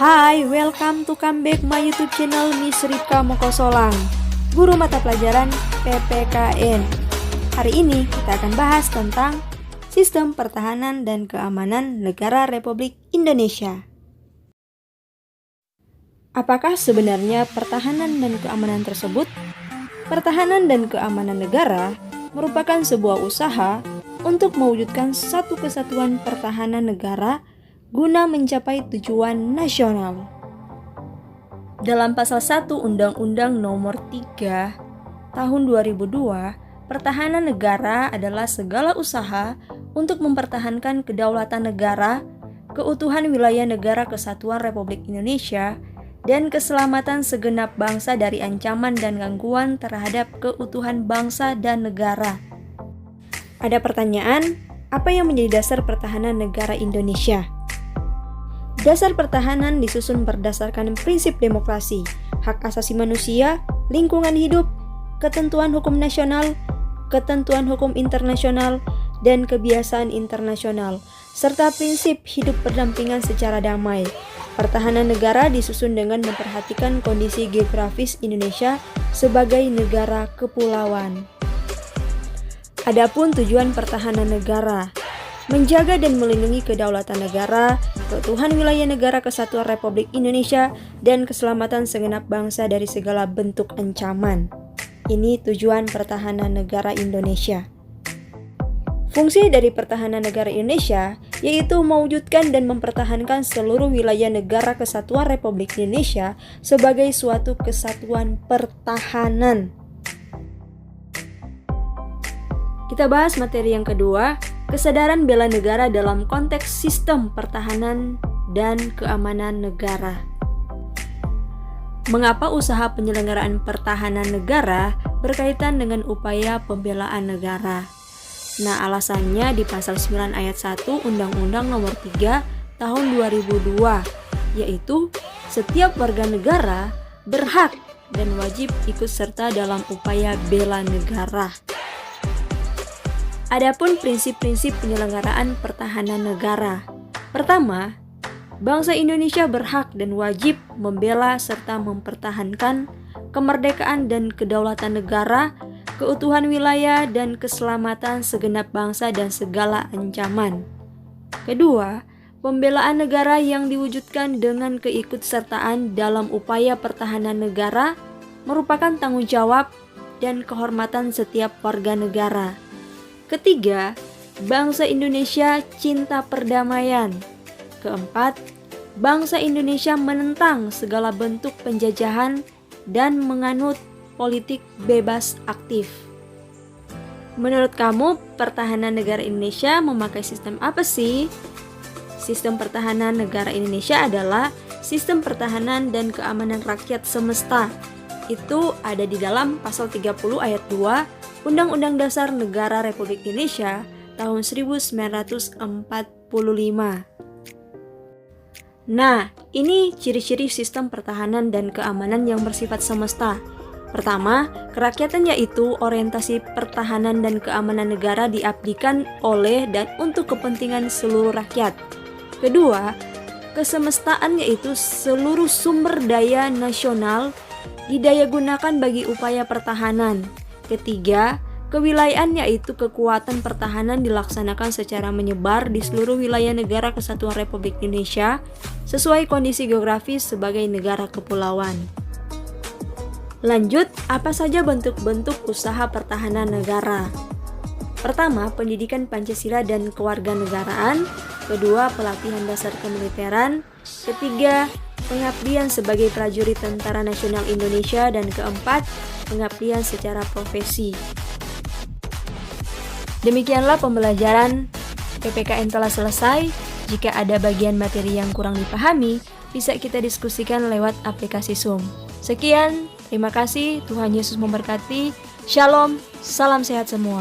Hai, welcome to come back my YouTube channel Miss Ripka Mokosolang, guru mata pelajaran PPKN. Hari ini kita akan bahas tentang sistem pertahanan dan keamanan negara Republik Indonesia. Apakah sebenarnya pertahanan dan keamanan tersebut? Pertahanan dan keamanan negara merupakan sebuah usaha untuk mewujudkan satu kesatuan pertahanan negara guna mencapai tujuan nasional. Dalam pasal 1 Undang-Undang Nomor 3 Tahun 2002, pertahanan negara adalah segala usaha untuk mempertahankan kedaulatan negara, keutuhan wilayah negara kesatuan Republik Indonesia, dan keselamatan segenap bangsa dari ancaman dan gangguan terhadap keutuhan bangsa dan negara. Ada pertanyaan, apa yang menjadi dasar pertahanan negara Indonesia? Dasar pertahanan disusun berdasarkan prinsip demokrasi, hak asasi manusia, lingkungan hidup, ketentuan hukum nasional, ketentuan hukum internasional, dan kebiasaan internasional, serta prinsip hidup berdampingan secara damai. Pertahanan negara disusun dengan memperhatikan kondisi geografis Indonesia sebagai negara kepulauan. Adapun tujuan pertahanan negara, menjaga dan melindungi kedaulatan negara, keutuhan wilayah negara kesatuan Republik Indonesia, dan keselamatan segenap bangsa dari segala bentuk ancaman. Ini tujuan pertahanan negara Indonesia. Fungsi dari pertahanan negara Indonesia yaitu mewujudkan dan mempertahankan seluruh wilayah negara kesatuan Republik Indonesia sebagai suatu kesatuan pertahanan. Kita bahas materi yang kedua, kesadaran bela negara dalam konteks sistem pertahanan dan keamanan negara. Mengapa usaha penyelenggaraan pertahanan negara berkaitan dengan upaya pembelaan negara? Nah, alasannya di pasal 9 ayat 1 Undang-Undang Nomor 3 Tahun 2002, yaitu setiap warga negara berhak dan wajib ikut serta dalam upaya bela negara. Adapun prinsip-prinsip penyelenggaraan pertahanan negara. Pertama, bangsa Indonesia berhak dan wajib membela serta mempertahankan kemerdekaan dan kedaulatan negara, keutuhan wilayah dan keselamatan segenap bangsa dan segala ancaman. Kedua, pembelaan negara yang diwujudkan dengan keikutsertaan dalam upaya pertahanan negara merupakan tanggung jawab dan kehormatan setiap warga negara. Ketiga, bangsa Indonesia cinta perdamaian. Keempat, bangsa Indonesia menentang segala bentuk penjajahan dan menganut politik bebas aktif. Menurut kamu, pertahanan negara Indonesia memakai sistem apa sih? Sistem pertahanan negara Indonesia adalah sistem pertahanan dan keamanan rakyat semesta. Itu ada di dalam pasal 30 ayat 2 Undang-Undang Dasar Negara Republik Indonesia tahun 1945. Nah, ini ciri-ciri sistem pertahanan dan keamanan yang bersifat semesta. Pertama, kerakyatan yaitu orientasi pertahanan dan keamanan negara diabdikan oleh dan untuk kepentingan seluruh rakyat. Kedua, kesemestaan yaitu seluruh sumber daya nasional didayagunakan bagi upaya pertahanan. Ketiga, kewilayahan yaitu kekuatan pertahanan dilaksanakan secara menyebar di seluruh wilayah negara kesatuan Republik Indonesia sesuai kondisi geografis sebagai negara kepulauan. Lanjut, apa saja bentuk-bentuk usaha pertahanan negara? Pertama, pendidikan Pancasila dan kewarganegaraan. Kedua, pelatihan dasar kemiliteran. Ketiga, pengabdian sebagai prajurit Tentara Nasional Indonesia. Dan keempat, pengabdian secara profesi. Demikianlah pembelajaran PPKN telah selesai. Jika ada bagian materi yang kurang dipahami, bisa kita diskusikan lewat aplikasi Zoom. Sekian, terima kasih. Tuhan Yesus memberkati. Shalom, salam sehat semua.